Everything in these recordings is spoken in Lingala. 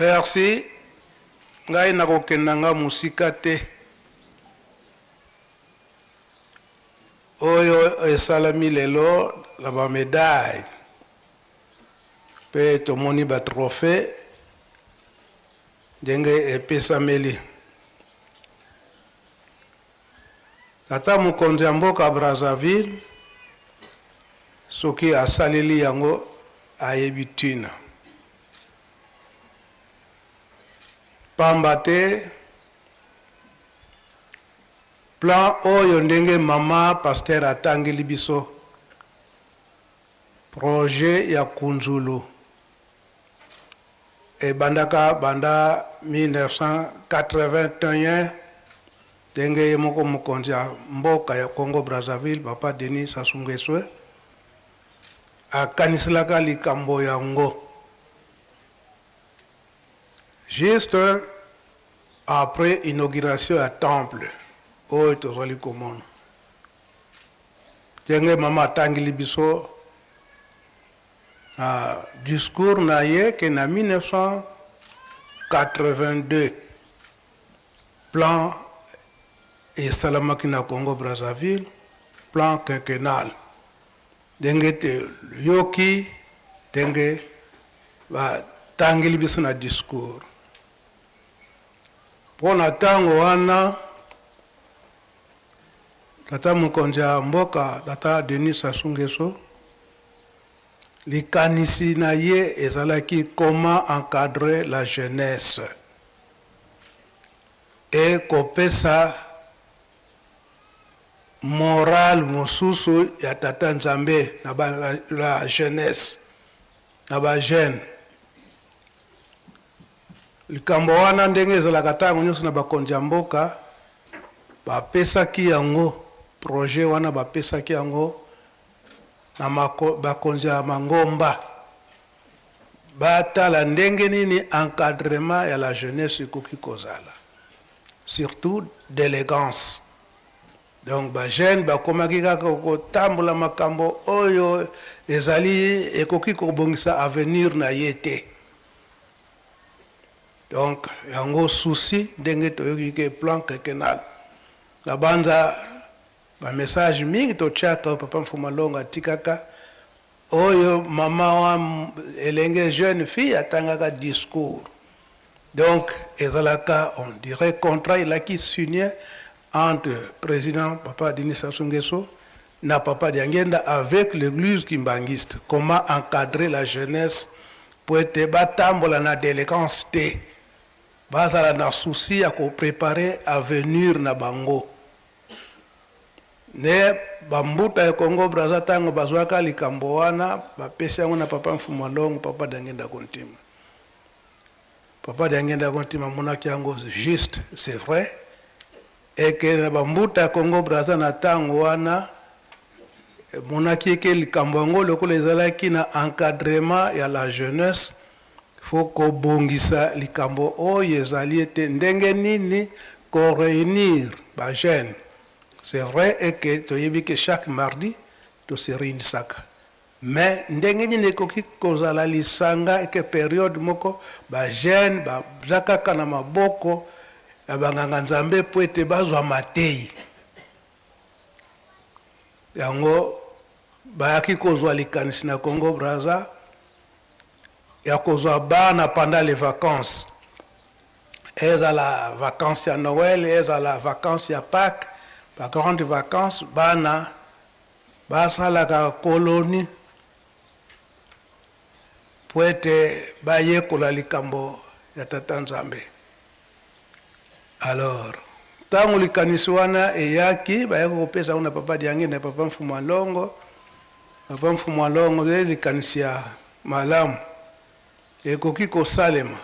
Merci. Ngai nakokendanga musika te. Oyo esalami lelo la ba médaille. Pe tomoni ba trophée. Denge epesameli. Tata mokonzi ya mboka Brazzaville soki asaleli yango ayebi tina. Pamba te plan oyo ndenge mama pasteur atangeli biso projet ya Kunzulu ebandaka banda 1981 ndenge moko mokonzi ya mboka ya Congo Brazzaville papa Denis Sassou Nguesso akaniselaka likambo yango. Juste après inauguration à temple, au tozali komona. Tenge mama tangili biso discours na ye que na 1982 plan et salamaki na Congo Brazzaville, plan quinquennal. Denge te yoki denge ba tangili biso na discours. Pona tango wana tata mokonzi ya mboka tata Denis Sassou Nguesso likanisi na ye ezalaki comment encadrer la jeunesse et kopesa moral mosusu ya tata Nzambe na la jeunesse na ba jeune. Likambo wana ndenge ezalaka tango nyonso na bakonzi ya mboka bapesaki yango projet wana bapesaki yango na bakonzi ya mangomba batala ndenge nini encadrement ya la jeunesse ekoki kozala, surtout d'élégance. Donc ba jeune bakomaki kaka kotambola makambo oyo ezali ekoki kobongisa avenir na ye te. Donc, yango souci ndenge toyoki ke plan quinquennal. La banza ba message mingi to chaka papa Mfuma Longa tikaka oyo mama wa elenge jeune fille atangaka discours. Donc, ezalaka on dirait contrat il a qui signé entre président papa Denis Sassou Nguesso na papa Diangenda avec l'église kimbangiste. Comment encadrer la jeunesse pour être batambola na délinquance te. Bazala na souci à préparer à venir na bango. Ne bambuta ya Congo Brazza tango bazwaka likambo wana bapesi yango na papa Mfuma Longa papa Diangenda kontima. Papa Diangenda kontima monaki yango juste, c'est vrai. Et que na bambuta ya Congo Brazza na tango wana monaki ke likambo yango lokola ezalaki na encadrement ya la jeunesse. Faut ko bongisa likambo oyo ezali ete ndenge nini ko réunir ba jeune. C'est vrai que toyebi que chaque mardi to se réunisaka. Mais ndenge nini ekoki kozala lisanga et que période moko ba jeune ba zakaka na maboko ya banganga Nzambe po ete bazwa matei. Yango bayaki kozwa likanisi na Congo Brazza ya kozwa bana pendant les vacances. Eza la vacances ya Noël, eza la vacances ya Pâques, ba grandes vacances bana basalaka colonie po ete bayekola likambo ya tata Nzambe. Alors, tango likanisi wana eyaki bayaka kopesa una papa Diangenda na papa Mfuma Longa. Papa Mfuma Longa likanisi ya malamu ekoki kosalema.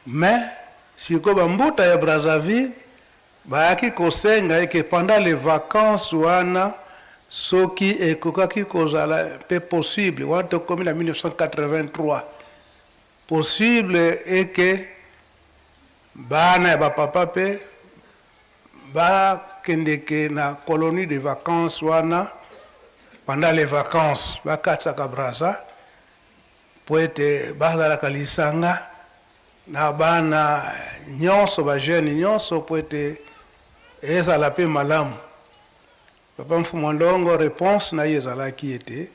Mais siko bambuta ya Brazzaville bayaki kosenga eke pendant les vacances wana soki ekokaki kozala pe possible wana tokomi na 1983 possible eke bana ya bapapa pe bakendeke na colonie de vacances wana pendant les vacances bakatsaka Brazza po ete bazalaka lisanga na bana nyonso ba jeune nyonso po ete ezala pe malamu. Papa Mfumu Ndongo réponse na ye ezalaki ete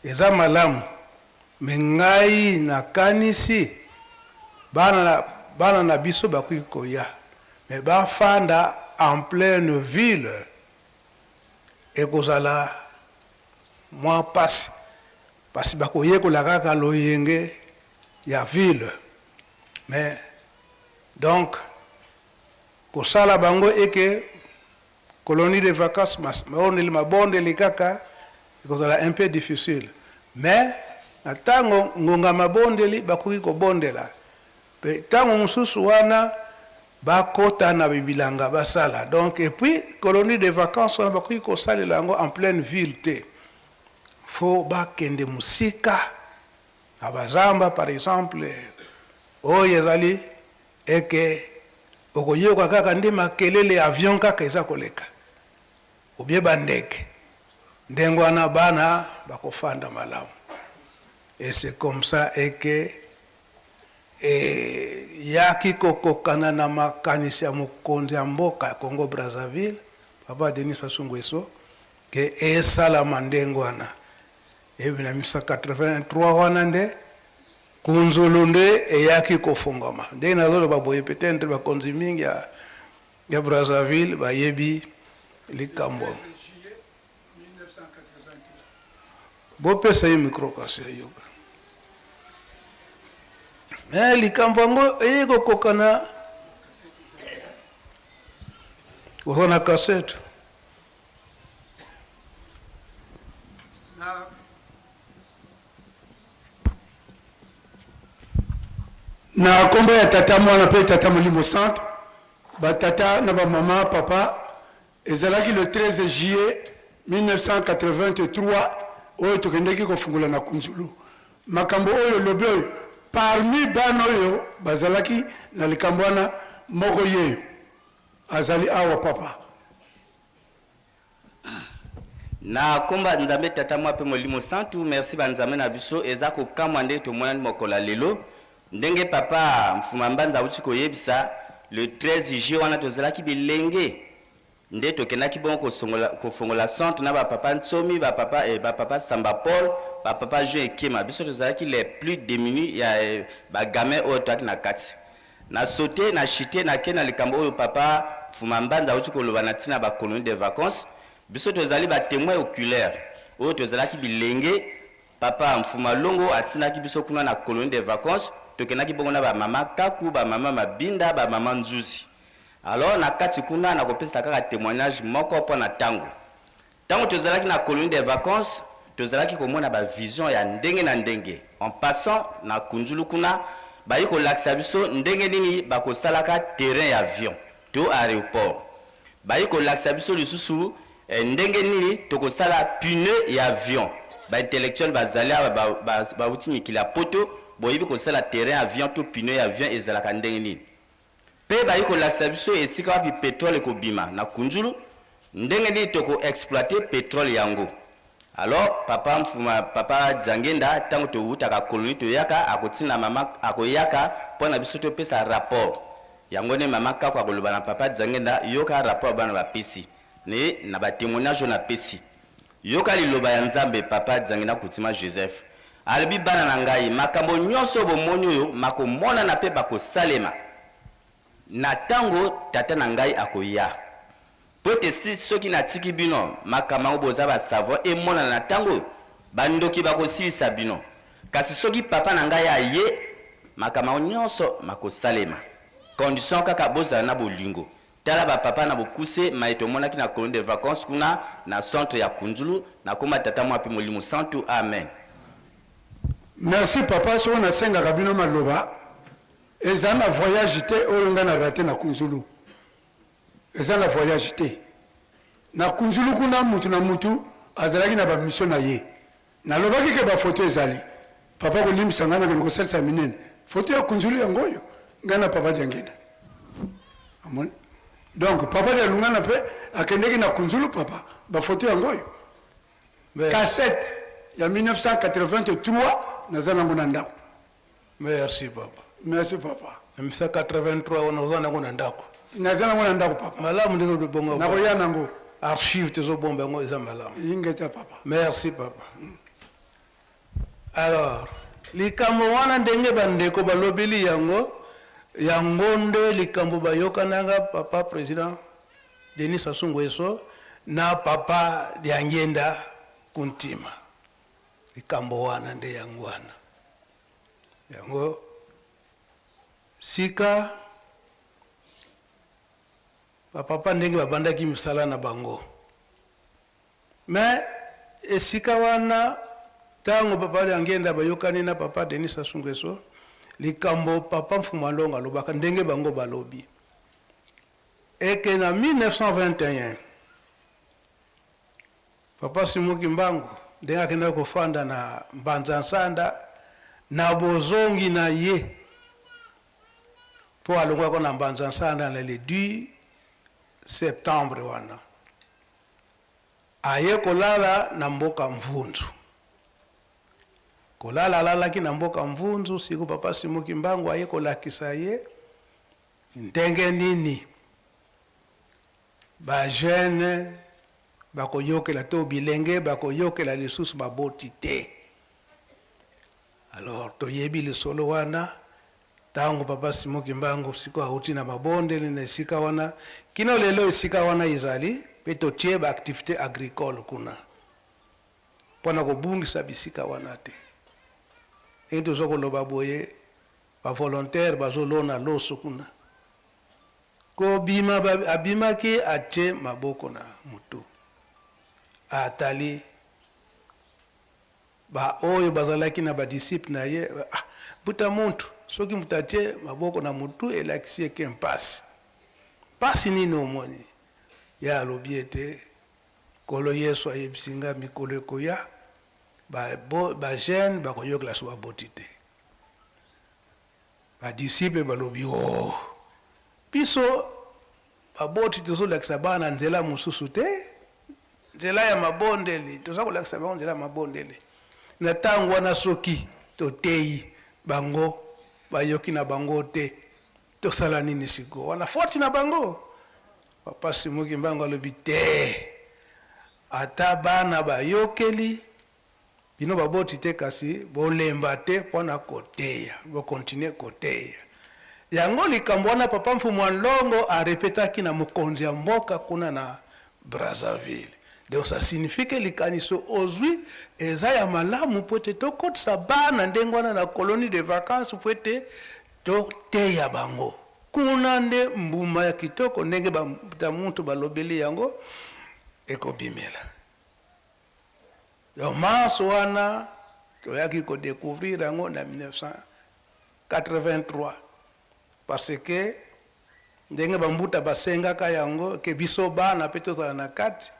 eza malamu me ngai nakanisi bana na biso bakoki koya me bafanda en pleine ville ekozala mwa pasi pasi bakoyekola kaka loyenge ya ville. Mais donc kosala bango eke colonie de vacances maoneli mabondeli kaka ekozala un peu difficile. Mais na ntango ngonga mabondeli bakoki kobondela pe ntango mosusu wana bakota na bibilanga basala. Donc et puis colonie de vacances wana bakoki kosalela yango en pleine ville te. Faut bakende musika abazamba par exemple oyo ezali eke okoyoka kaka nde makelele avion kaka eza koleka obie bandeke ndengo wana bana bakofanda malamu. Et c'est comme ça eke yaki kokokana na makanisi ya mokonzi ya mboka ya Congo Brazzaville Papa Denis Sassou Nguesso ke esalama ndengo wana ebi na 1983 wana nde Kunzulu nde eyaki kofungama. Nde nazoloba boye peut-être bakonzi mingi ya Brazzaville bayebi likambo. Bopesa ye micro kasi yoga. Mais likambo ngo eyeko kokana na cassette. Na komba ya tata mwana pe tata Molimo Centre ba tata na ba mama papa ezalaki le 13 juillet 1983 oyo tokendeki kofungula na Kunzulu. Makambo oyo lobi oyo parmi bana oyo bazalaki na likambo wana moko yeyo azali awa papa. Na komba nzambe tata mwa pe Molimo Centre merci ba nzambe na biso eza ko kamwande to mwana ni mokola lelo. Ndenge papa Mfuma Mbanza uti koyebisa le 13 juillet wana tozalaki bilenge nde tokendaki bongo kofongola centre na ba papa Ntsomi ba papa Samba Paul ba papa Jean Ekema biso tozalaki les plus démunis ya ba gamin oyo toaki na kati na sauter na chiter na ke na likambo oyo papa Mfuma Mbanza uti koloba na tina ba colonie de vacances biso tozali ba témoin oculaire oyo tozalaki bilenge papa Mfuma Longo atinaki biso kuna na colonie de vacances tokenaki bongo na ba mama Kaku ba mama Mabinda ba mama Nzuzi. Alors na kati kuna na kopesa kaka témoignage moko po na tango tozalaki na colonie de vacances tozalaki komona ba vision ya ndenge na ndenge en passant na Kunzulu kuna ba yiko laksa biso ndenge nini bakosalaka terrain ya avion to aéroport ba yiko laksa biso lisusu ndenge nini tokosala pneu ya avion ba intellectuel bazalia ba utimi kila poto boyebi kosala terrain avion to pneu ya avion ezalaka ndenge nini pe ba yiko laksa biso esika wapi pétrole kobima na Kunzulu ndenge nini toko exploiter pétrole yango. Alors papa Dzangenda tango to utaka colonie to yaka akotina mama akoyaka pona biso to pesa rapport yango ne mama Kako akoloba na papa Dzangenda yoka rapport bana ba pesi ne na ba témoignage na pesi yoka liloba ya Nzambe papa Dzangenda kutima Joseph albi bana na ngai makambo nyonso bomoni oyo makomona na pe bakosalema na tango tata na ngai akoya pote si soki na tiki bino makambo boza ba savoir e mona na tango bandoki bakosilisa bino kasi soki papa na ngai aye makambo nyonso makosalema condition kaka boza na bolingo tala ba papa na bokuse maito monaki na colonie de vacances kuna na centre ya Kunzulu na koma tata mwa pe Molimo Centre. Amen. Merci papa so na senga kabino maloba eza na voyage te oyo nga na raté na Kunzulu eza na voyage te na Kunzulu kuna mutu na mutu azalaki na ba mission na ye na lobaki ke ba photo ezali papa ko limisa ngana ko kosalisa minene photo ya Kunzulu yango yo ngana papa Dzangenda amon donc papa de lungana pe akendeki na Kunzulu papa ba photo yango yo cassette ya 1983 nazana ngona ndako. Merci papa. Merci papa. misa 83 wana oza nango na ndako Naza nango na ndako papa. malamu ndenge bongo Nakoya nango. archive tezobomba yango eza malamu Ingeta papa. merci papa alors likambo wana ndenge bandeko balobeli yango nde likambo bayokananga papa président Denis Sassou Nguesso na papa Diangenda Kuntima likambo wana nde yango wana yango sika bapapa ndenge babandaki misala na bango mais esika wana tango papa Diangenda bayokani na papa Denis Sassou Nguesso likambo papa Mfumalongo alobaka ndenge bango balobi eke na 1921 papa Simoki Mbangu ndenge akenda kofanda na Mbanza Nsanda na bozongi na ye po alongwako na Mbanza Nsanda na le 2 septembre wana aye kolala na mboka Mvunzu kolala alalaki na mboka Mvunzu siku papa Simoki Mbangu aye kolakisa ye ndenge nini ba jeune bakoyokela to bilenge bakoyokela lisusu baboti te alors toyebi lisolo wana tango papa Simoki Mbangu siko auti na mabondeli na esika wana kino lelo esika wana izali pe totie ba activité agricole kuna pona kobungisa bisika wana te et tozokoloba boye ba volontaire bazolona loso kuna ko bima abimaki atie maboko na mutu atali ba oyo bazalaki na ba disciple na ye buta muntu soki mutatie maboko na mutu elakisi eke mpasi pasi nini omoni ya alobi ete kolo Yesu ayebisinga mikolo ekoya ba jeune bakoyokela so baboti te ba disciple balobi biso baboti tozolakisa bana nzela mosusu te nzela ya mabondeli toza kolakisa bango nzela ya mabondeli na ntango wana soki toteyi bango bayoki na bango te tosala nini siko wana foti na bango papa Simoki Mbangu alobi te ata bana bayokeli bino baboti te kasi bolemba te mpona koteya bokontinue koteya yango likambo wana papa Mfumalongo arepetaki na mokonzi ya mboka kuna na Brazzaville donc ça signifie que likaniso ozwi eza ya malamu po ete tokotisa bana ndenge wana na colonie de vacances po ete toteya bango kuna nde mbuma ya kitoko ndenge bamuntu balobeli yango ekobimela donc mars wana toyaki kodécouvrir yango na 1983 parce que ndenge bambuta basengaka yango ke biso bana pe tozala na kati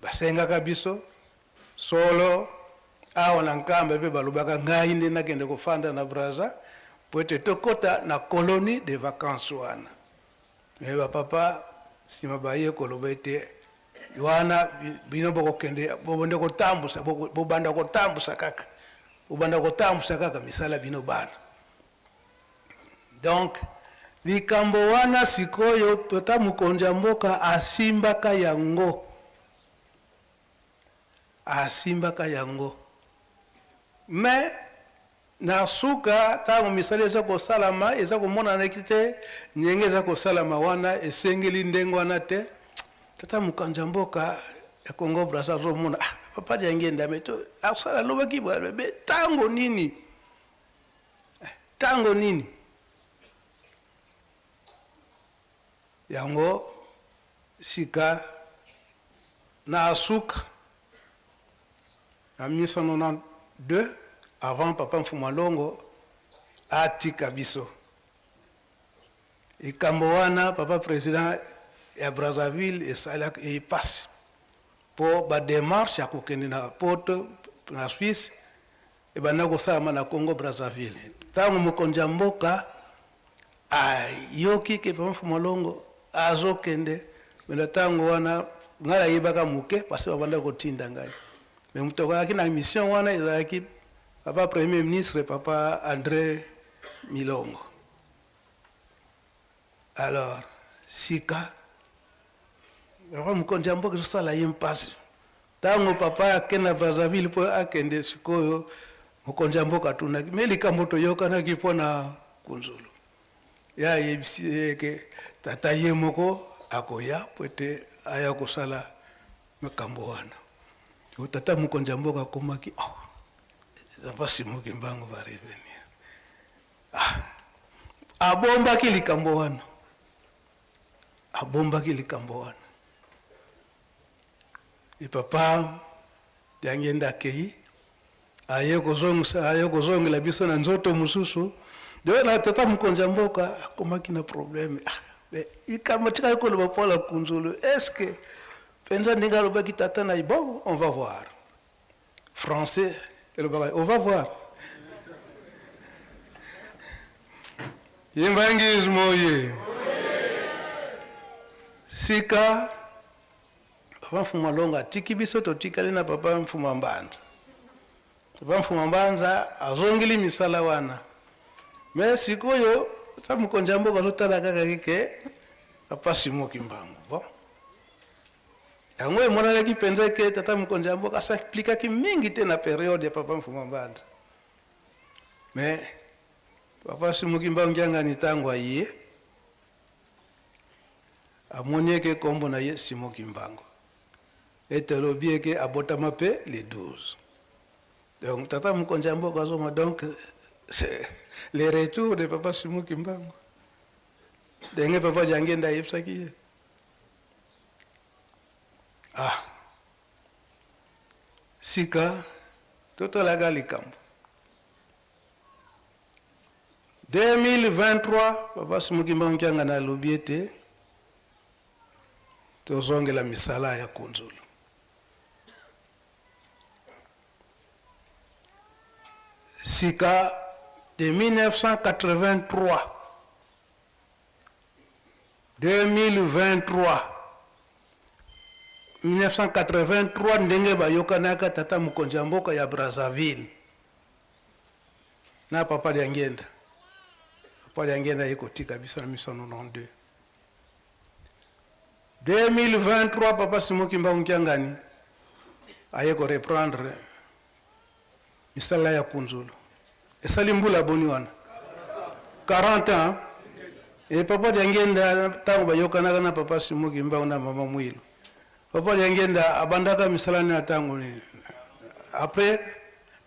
basengaka biso solo awa na nkamba pe balobaka ngai nde nakende kofanda na Brazza po ete tokota na colonie de vacances wana me bapapa nsima baye koloba ete wana bino bokokende bobanda kotambusa kaka misala bino bana donc likambo wana sikoyo tota mokonzi ya mboka asimbaka yango mais na suka ntango misala eza kosalama eza komonanaki te ndenge eza kosalama wana esengeli ndenge wana te tata mokonzi ya mboka ya Congo Brazza azomona papa Diangenda meto asala lobaki bebe tango nini yango sika na suka en 1992 avant papa Mfumalongo atika biso likambo wana papa président ya Brazzaville esalaka epasi po badémarche ya kokende na poto na Suisse ebanda kosalama na Congo Brazzaville ntango mokonzi ya mboka ayoki ke papa Mfumalongo azokende mena ntango wana ngai nayebaka moke parce babanda kotinda ngai me moto akoyaki na mission wana ezalaki papa premier ministre papa André Milongo. Alors sika papa mukonzi mboka tosala ye mpasi ntango papa akenda Brazzaville mpo akende sikoyo mokonzi mboka atunaki me likambo toyokanaki mpona kunzulu ya yebisi eke tata ye moko akoya po ete aya kosala makambo wana tata mokonzi mboka akomaki papa Mukimbangu va revenir abombaki likambo wana e papa yangenda akei aye kozongela biso na nzoto mosusu de na tata mokonzi mboka akomaki na problème ikama tika koloba pola kunzulu est-ce que penza ndinga lobaki tata na bon on va voir français on va voir yimbangizi moye sika papa Mfuma Longa tiki biso totikali na papa Mfuma Mbanza. Papa Mfuma Mbanza azongili misala wana. Mais sikoyo ta mokonzi mboka totala kaka keke papa Mukimbangu. Bon. Yango emonanaki penza ke tata mokonzi mboka s'appliquaki mingi te na période ya papa Mfuma Mbanza. Mais papa Mukimbangu ngani tango aye amoni ke kombo na ye Mukimbangu. Et le bien que abotama pe les 12. Donc tata mokonzi mboka azoma donc c'est le retour de papa Mukimbangu. Denge papa jangenda yepsaki. Sika toto laga likambo. 2023 papa Mukimbangu kyanga na lobiete tozongela misala ya kunzulu. Sika de 1983 1983 ndenge bayokanaka tata mokonzi mboka ya Brazzaville na papa Lyangenda yekotika bisa na 1992 2023 papa Mukimbangu Kyangani aye ko reprendre misala ya kunzulu esali mbula boni wana 40 ans et papa Lyangenda tango bayokanaka na papa Mukimbangu na mama Mwilu papa Lyangenda abandaka misala na tango ni après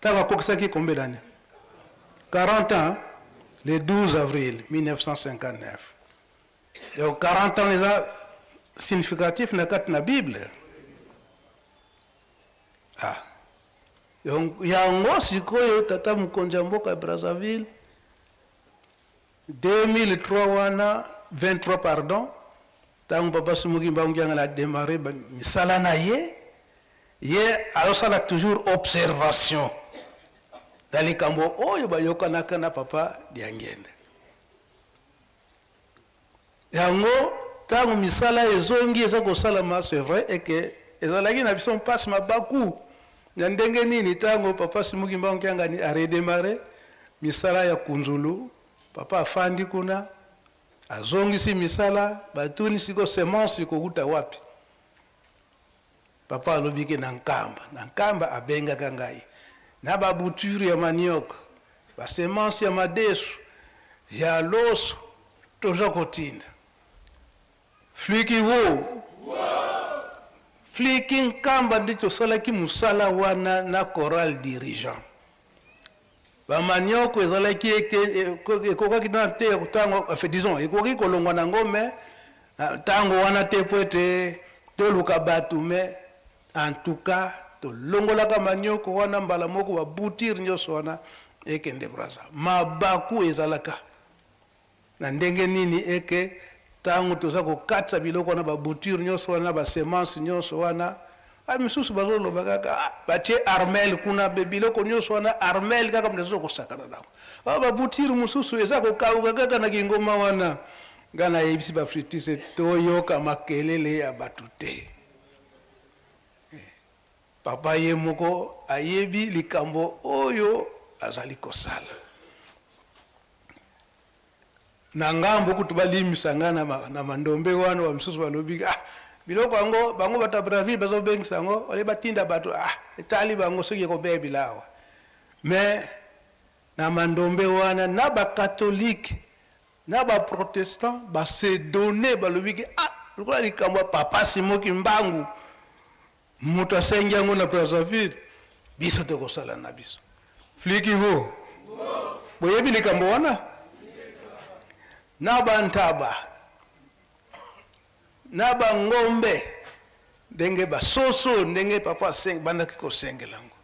tango akokisaki combien d'années 40 ans le 12 avril 1959 donc 40 ans les a significatif na kati na Bible yango sikoyo tata mokonzi mboka Brazzaville 2003 wana 23 pardon tango papa Mukimbangu Kyangala a démarré misala na ye alosala toujours observation dans les kambo oyo bayokanaka na papa Lyangenda yango tango misala ezongi eza kosalama c'est vrai et que ezalaki na biso mpasi mabaku na ndenge nini tango papa Mukimbangu Kyangani a redémarré misala ya kunzulu papa afandi kuna azongisi misala batuni siko semence kokuta wapi papa alobiki na nkamba abengaka ngai na babuturi ya manioc ba semence ya madesu ya loso toza kotinda fliki fliki nkamba ndi tosalaki musala wana na choral dirigeant bamanioko ezalaki ekokaki na te tango disons ekoki kolongwa nango me tango wana te po ete toluka bato me en tout cas tolongolaka manioko wana mbala moko babutiri nyonso wana ekende Brazza mabaku ezalaka na ndenge nini eke tango toza kokatisa biloko wana babutiri nyonso wana basemence nyonso wana misusu bazoloba kaka batie armel kuna biloko nyonso wana armel kaka mnezo kosakana nako babutiri mususu eza kokauka kaka na kingoma wana ngana yebisi bafritise toyoka makelele ya bato te papa ye moko ayebi likambo oyo azali kosala na ngambo kutu balimisa nga na mandombe wana wa misusu balobi biloko yango bango bato ya Brazzaville bazobengisa yango ole batinda bato etali bango soki ekobebila awa mais na mandombe wana na bakatholike na baprotestant base donne balobi lokola likambo ya papa Simoki Mbangu moto asengi yango na Brazzaville biso tokosala na biso fliki ho boyebi likambo wana na bantaba na bangombe ndenge basoso ndenge papa asengi bandaki kosengela yango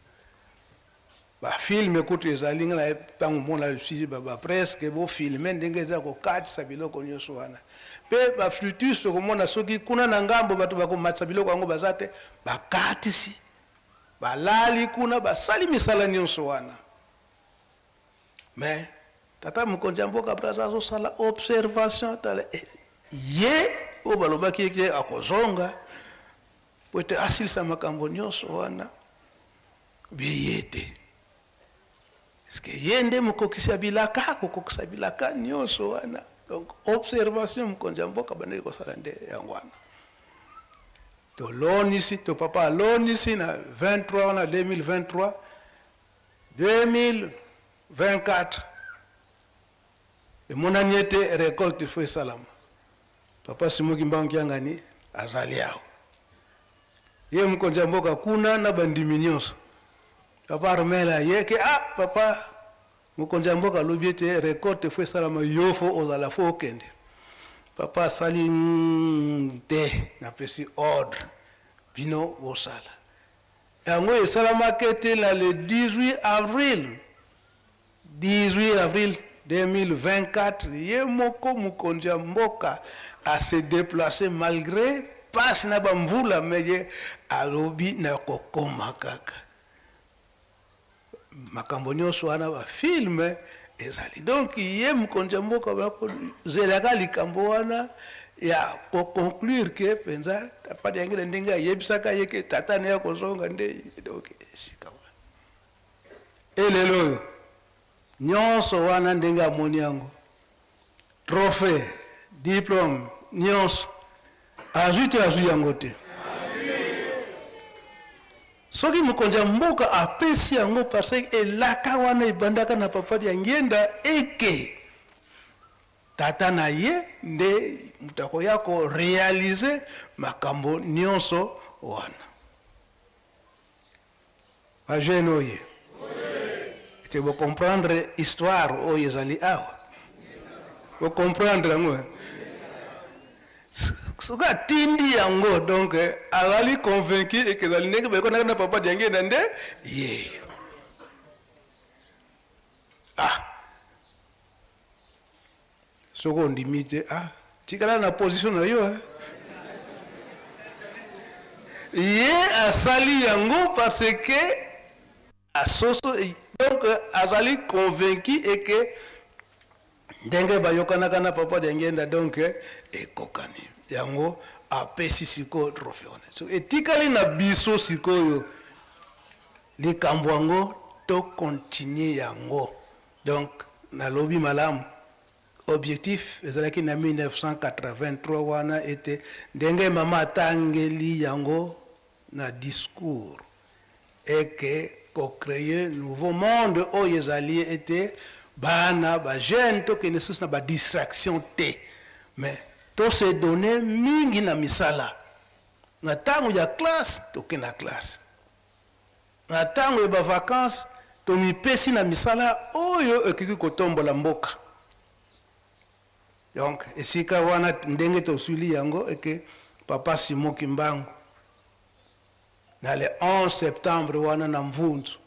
bafilme kutu ezali nga na ntango mona sisi bapreske bofilme ndenge eza kokatisa biloko nyonso wana mpe baflutus tokomona soki kuna na ngambo bato bakomatisa biloko yango baza te bakatisi balali kuna basali misala nyonso wana mais tata mokonzi ya mboka Brazza azosala observation tala ye oyo balobaki eke akozonga po ete asilisa makambo nyonso wana beye te parceke ye nde mokokisi ya bilaka akokokisa bilaka nyonso wana donc observation mokonzi ya mboka bandeki kosala nde yango wana tolonisi to papa alonisi na 23 wana 2023 2024 emonani ete récolte fo esalama papa Simoki Mbangu Kiangani azali awo ye mokonzi ya mboka kuna na bandimi nyonso papa armela ye ke papa mokonzi ya mboka alobi ete récolte fo esalama yo fo ozala fo okende papa asali te napesi ordre bino bosala yango esalamaki ete na le 18 avril 2024 ye moko mokonzi ya mboka a se déplacer malgré pasi na bamvula meye alobi na kokoma kaka makambo nyonso wana bafilme ezali donc ye mokonzi ya mboka bakozelaka likambo wana ya koconclure ke mpenza tapati yangile ndenge ayebisaka ye ke tata ne ya kozonga nde donc esika wana elelo oyo nyonso wana ndenge amoni yango trophée diplôme nyonso azwi te azwi yango te soki mokonzi ya mboka apesi yango parce que elaka wana ebandaka na papadi ya ngenda eke tata na ye nde moto akoya korealize makambo nyonso wana bajene oye ete bocomprendre histoire oyo ezali awa bocomprendre yango soki atindi yango donc azali convaincu eke ezali ndenge bayekonaka na papa diangenda nde ye soki ondimi te tikala na position na yo ye asali yango parce que asoso donc azali convaincu eke ndenge bayokanaka na papa diangenda donc ekokani yango apesi sikoyo trophée wana so etikali na biso sikoyo likambo yango tokontinue yango donc nalobi malamu objectif ezalaki na 1983 wana ete ndenge mama atangeli yango na discours eke kocreye nouveau monde oyo ezali ete bana bajeune tokende susu na badistraction te mais to se donne mingi na misala na ntango ya classe tokende na classe na ntango ya bavacance tomipesi na misala oyo ekiki kotombola mboka donc esika wana ndenge tosuli yango eke papa Simoki Mbangu na le 11 septembre wana na mvunzu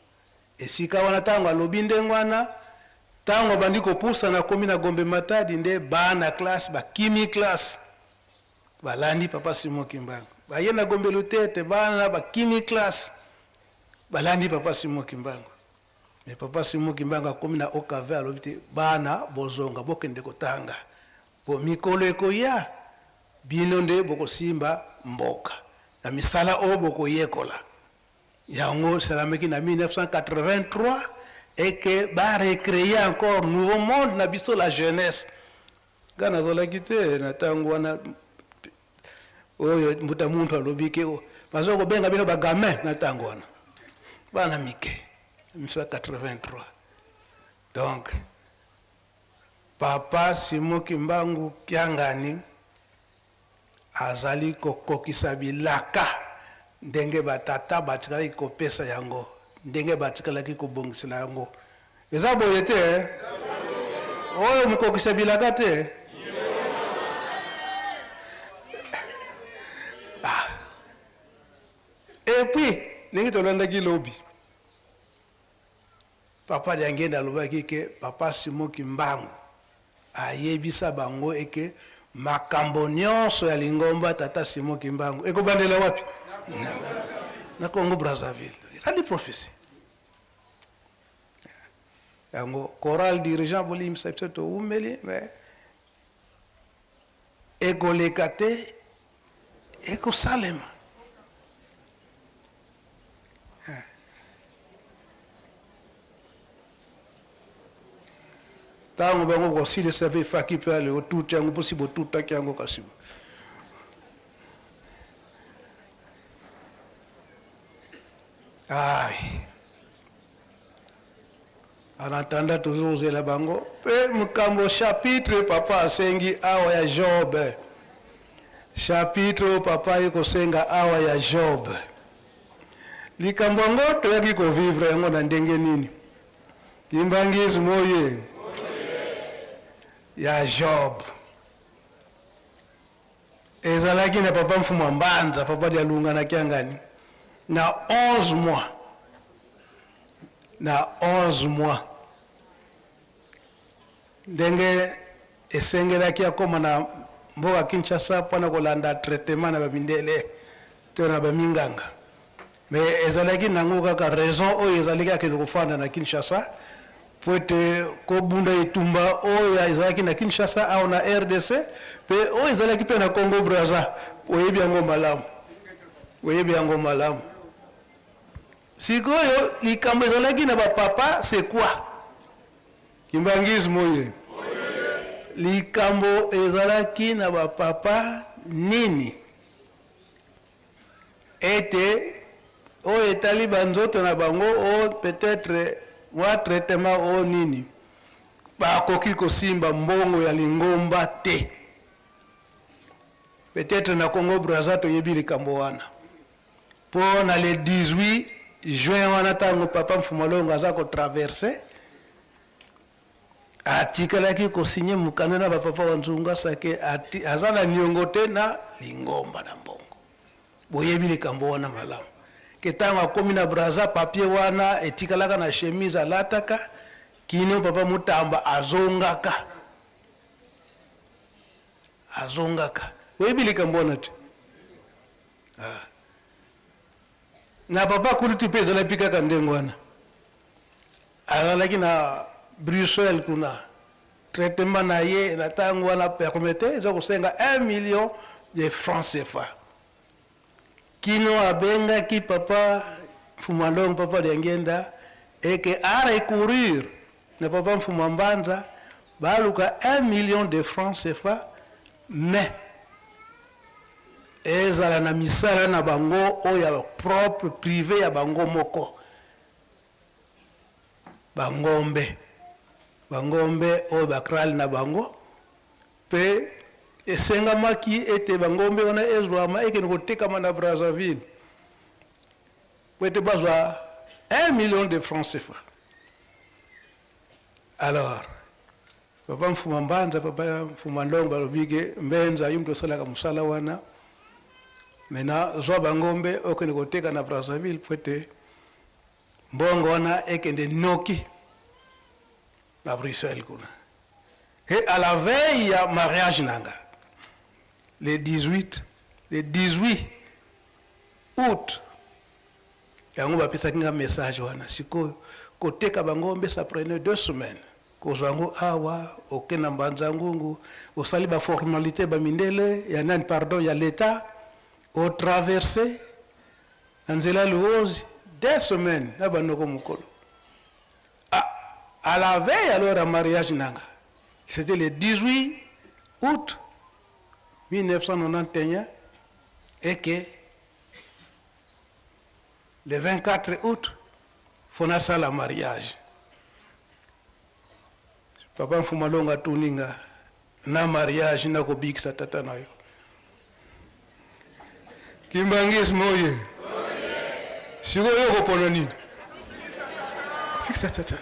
esika wana ntango alobi ndenge wana ntango bandi kopusana komi na Gombe Matadi nde bana classe bakimi classe balandi papa Simoki Mbangu baye na Gombe Lutete bana bakimi classe balandi papa Simoki Mbangu mais papa Simoki Mbangu akomi na OKV alobi te bana bozonga bokende kotanga po mikolo ekoya bino nde bokosimba mboka na misala oyo bokoyekola yango esalamaki na 1983 et que va recréer encore nouveau monde na biso la jeunesse kana zolaki te na tango wana oyo muta muntu alobi ke bazoko benga bino bagamin na tango wana bana mike 1983 donc papa Simon Kimbangu Kiangani azali kokokisa bilaka ndenge batata batikala kopesa yango ndenge batikala kobongisela yango eza boye te oyo mukokisa bilaka te et puis ndenge tolandaki lobi papa Diangenda alobaki ke papa Simon Kimbangu ayebisa bango eke makambo nyonso ya lingomba tata Simon Kimbangu ekobandela wapi na Congo Brazzaville ezali prophétie yango choral dirigeant bolimisa biso toumeli mais ekoleka te ekosalema tango bango kosilisa ve faki mpe ale otuti yango mposi botutaki yango kasi en attendant toujours ozela bango mpe makambo chapitre papa asengi awa ya Job chapitre oyo papa ye kosenga awa ya Job likambo yango toyaki kovivre yango na ndenge nini Kimbangizi moye ya Job ezalaki na papa mfumu Mbanza papa Dialunga na Kiangani na 11 mois na 11 mois ndenge esengelaki akoma na mboka Kinshasa mpona kolanda traitement na bamindele to na baminganga mais ezalaki nango kaka raison oyo ezalaki akende kofanda na Kinshasa po ete kobunda etumba oyo ezalaki na Kinshasa au na RDC pe oyo ezalaki mpe na Congo Brazza oyebi yango malamu sikoyo likambo ezalaki na bapapa c'est quoi Kimbangizi moye likambo ezalaki na bapapa nini ete oyo etali banzoto na bango o peut-être mwa traitement o nini bakoki kosimba mbongo ya lingomba te peut-être na Congo Brazza toyebi likambo wana po na le 18 juin wana tango papa Mfumalongo aza kotraverse atikalaki kosinye mukanda na bapapa wa Nzunga Sake aza na niongo te na lingomba na mbongo boyebi likambo wana malamu ketango akomi na Brazza papier wana etikalaka na chemise alataka kino papa Mutamba azongaka oyebi likambo wana te na papa kulutu mpe ezalaki kaka ndenge wana azalaki na Bruxelles kuna traitement na ye na tango wana ya komete eza kosenga 1 million de francs CFA kino abengaki papa Mfumalongo papa Diangenda eke recourir na papa Mfumu Mbanza baluka 1 million de francs CFA mais ezala na misala na bango oyo propre privé ya bango moko bangombe oyo bakrali na bango pe esengamaki ete bangombe wana ezwama ekende kotekama na Brazzaville po ete bazwa 1 million de francs CFA. Alors papa Mfumu Mbanza papa Mfumalongo balobike mbenza yumto salaka musala wana mena zwa bangombe okende koteka na Brazzaville po ete mbongo wana ekende noki na Bruxelles kuna. Et à la veille ya mariage nanga le 18 août yango bapesaki nga message wana sikoyo koteka bangombe ça prenait 2 semaines kozwango awa okenda Mbanza ngungu osali ba formalité bamindele ya nani pardon ya l'état au traversé nzela luozi 2 semaines na banoko mukolo À la veille, alors, à mariage Nanga, c'était le 18 août 1991, et que le 24 août, on a ça le mariage. Papa Mfumalonga tuninga na mariage na kobikisa tata nayo. Kimbangis moye. Siko yoko pono nini? Fixa tata.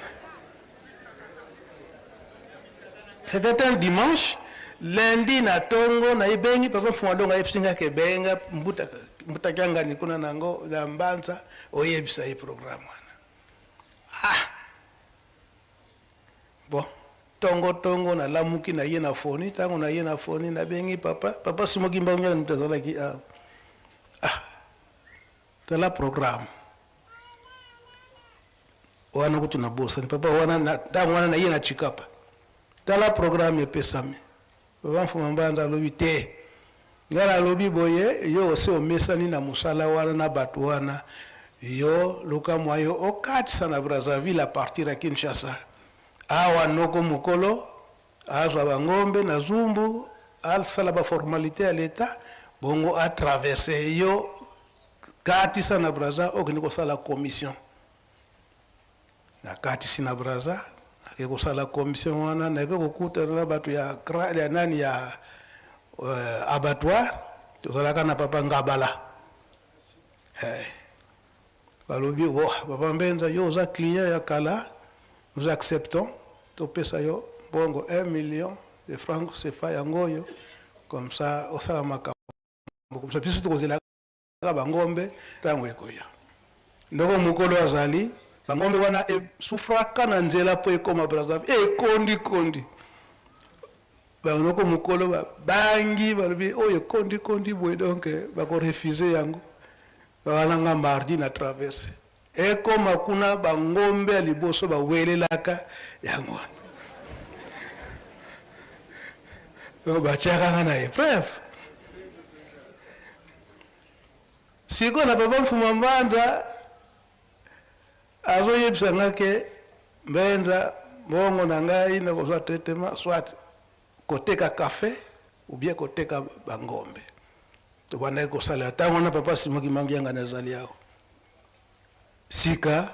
C'était un dimanche, lundi na tongo na ibengi papa Mfumalonga epsinga ke benga mbuta kyanga nikuna nango na mbanza oyebisa hii programu wana. Bon, tongo na lamuki na ye na foni, tango na ye na foni na bengi papa simoki mbanga mtazala ki tala programu. Wana kutu na bosa ni papa wana na tango wana na ye na chikapa. Tala programu epesami. Papa Mfumambanda lobi te. Ngala lobi boye yo ose omesani na musala wana na batu wana yo luka mwayo okatisa na Brazzaville a partir à Kinshasa. Awa noko mukolo azwa bangombe na zumbu alsala ba formalité à l'état bongo a traversé yo katisa na Brazza okini ko sala commission na katisi na Brazza ko sala commission wana na ko kuta na batu ya nani ya abattoir tozalaka na papa Ngabala balobi wo papa Mbenza yo za client ya kala nous acceptons topesa yo bongo 1 million de francs CFA yango yo comme ça osala makambo comme ça biso tokozela bangombe tango ekoya ndoko mukolo azali bangombe wana sufraka na nzela po ekoma Brazzaville kondi banoko mukolo bangi balobi oyo kondi boy donc bako refuser yango balanga mardi na traverse ekoma kuna bangombe liboso bawelelaka yango bachaka na épreuve siko na papa Mfumambanda azoyebisa ngake Mbenza bongo na ngai na kozwa traitement soit koteka café ou bien koteka bangombe to bana ko sala tango na papa Simoki Mangianga nazali yao sika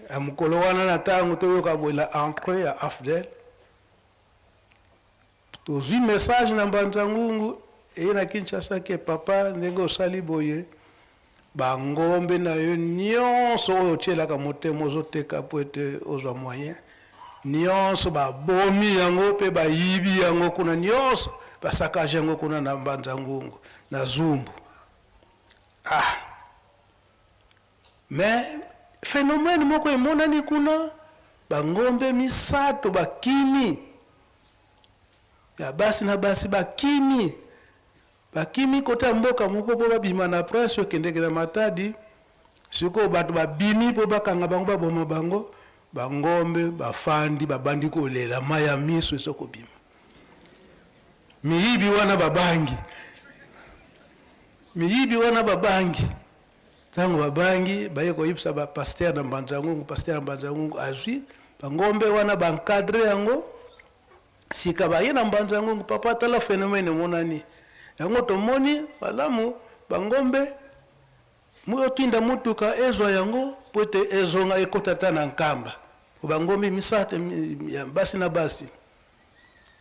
amukolo wana na tango to yoka bola entrée ya Afdel to zi message na Mbanza Ngungu na Kinshasa ke papa ndenge osali boye bangombe na yo nyonso oyo otielaka motema ozoteka po ete ozwa moyen nyonso babomi yango mpe bayibi yango kuna nyonso basakaje yango kuna na Mbanza Ngungu na Zumbu. Mais phénomène moko emonani kuna bangombe misato bakimi ya basi na basi bakimi kota mboka moko po babima na presse okendeke na Matadi siko bato babimi po bakanga bango baboma bango bangombe bafandi babandi kolela maya miso esoko bima miyibi wana babangi tango babangi baye koyipsa ba pasteur na Mbanza Ngungu azwi bangombe wana bankadre yango sika baye na Mbanza Ngungu papa tala phénomène monani yango tomoni balamu bangombe muyo twinda mutuka ezwa yango pote ezonga ekotata na nkamba bangombe misate ya basi na basi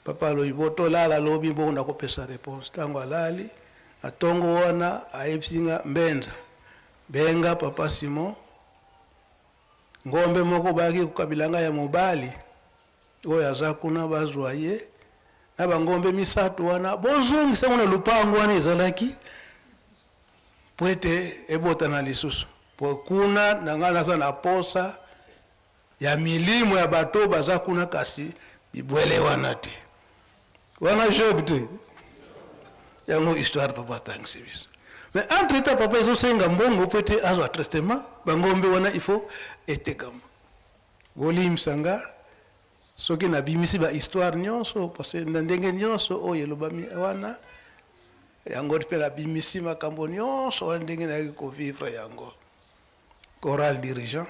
papa loiboto lala lobi bongo na kopesa réponse tango alali atongo wana aepsinga Mbenza benga papa Simon ngombe moko baki kukabilanga ya mobali oyo aza kuna bazwa ye na bangombe misatu wana bozongisa mona lupango wana ezalaki po ete ebota na lisusu po kuna nanga naza na posa ya milimo ya bato baza kuna kasi bibwele wana te wana job te yango histoire papa tangisi biso. Mais entre temps papa ezosenga mbongo po ete azwa traitement bangombe wana il faut etekama golimsanga soki nabimisi ba histoire nyonso parce na ndenge nyonso oyo elobami wana yango mpe nabimisi makambo nyonso wana ndenge nayaki kovivre yango choral dirigeant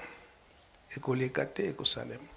ekoleka te ekosalema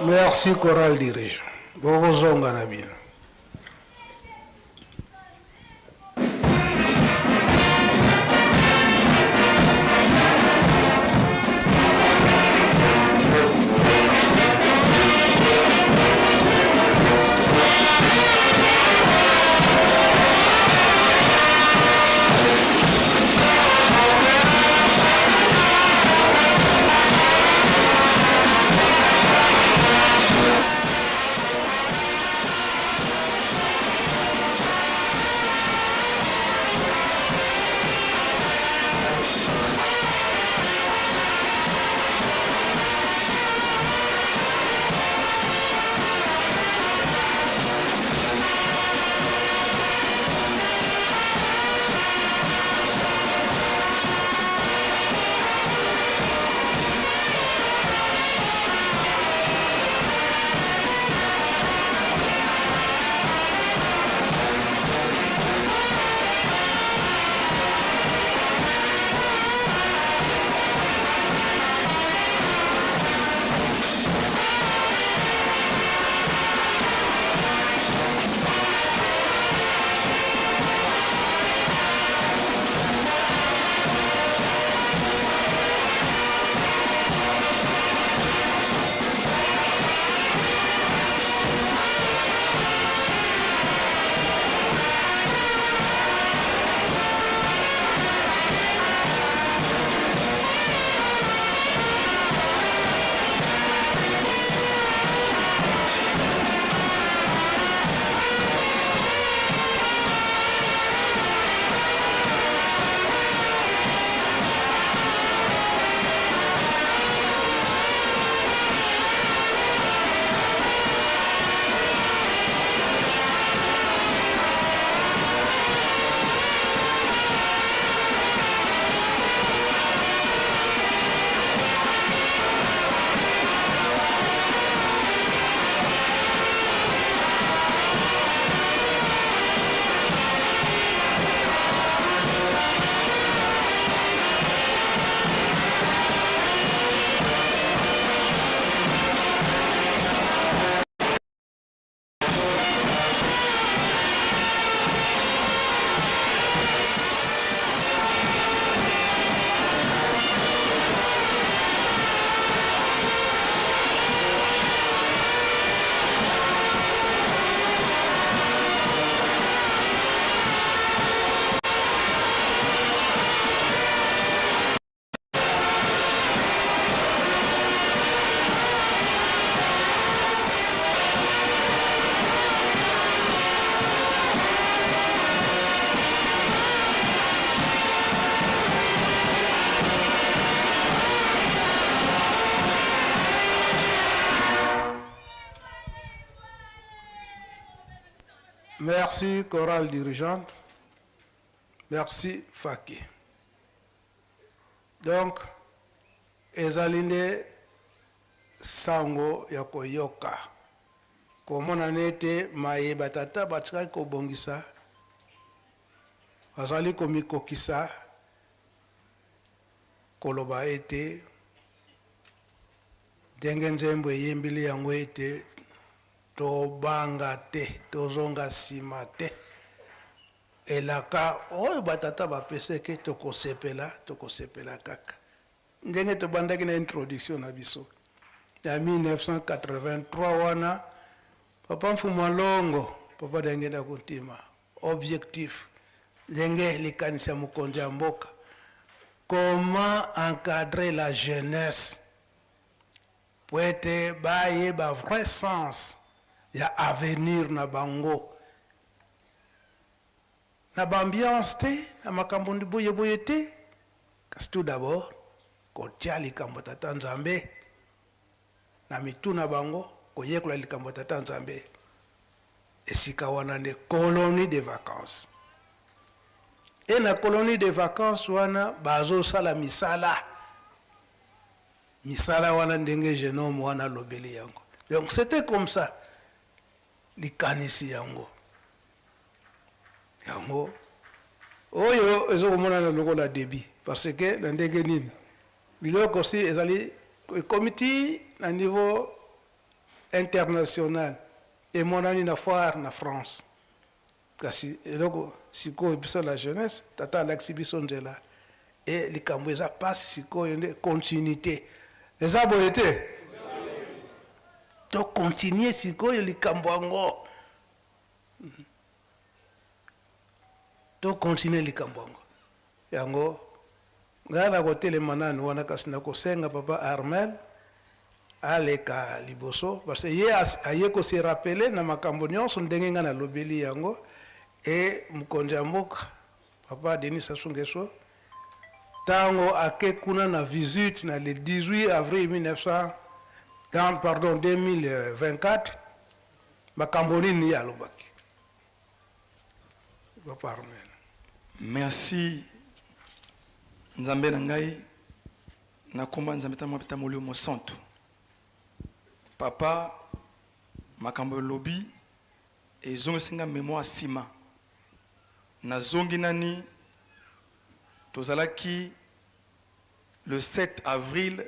Merci, chorale dirige. Bogozonga na bino. Merci, chorale dirigeante. Merci, Faki. Donc, ezalinde sango ya koyoka. Komona nete maye batata batika kobongisa. Azali komikokisa koloba ete denge nzembo yembili yango ete tobanga te, tozonga sima te. Elaka oyo batata bapese ke tokosepela kaka. Ndenge tobandaki na introduction na biso. Ya 1983 wana, papa Mfumwalongo, papa Dangenda Kuntima, objectif ndenge likanisi ya mokonzi ya mboka. Comment encadrer la jeunesse pour ete bayeba vrai sens ya avenir na bango, na bambiance te, na makambo ndi boye te. Kasi tout d'abord kotia likambo tata nzambe na mitu na bango, koyekola likambo tata nzambe. Esika wana nde colonie de vacances. Et na colonie de vacances wana bazo sala misala. Misala wana ndenge genome wana lobeli yango. Donc c'était comme ça. Likanisi yango. Yango. Oyo ezokomona na lokola débit. Parce que na ndenge nini. Biloko si ezali comité na niveau international. Et mon ami na foire na France. Kasi eloko siko biso la jeunesse tata Alexis biso nzela. Et likambo eza passe siko yende continuité. Eza boyete. To continuer siko yo likambo yango. To continuer likambo yango. Yango ngana ko telemanani wana kasi na kosenga papa Armel aleka liboso parce que ye aye ko se rappeler na makambo nyonso ndenge ngana lobeli yango et mokonzi ya mboka papa Denis Sassou Nguesso tango ake kuna na visite na le 18 avril 2024 makambo nini ya lobaki papa Armel. Merci Nzambe na ngai na komba Nzambe ta molio mo santo. Papa makambo lobi et zongi singa mémoire sima na zongi nani tozalaki le 7 avril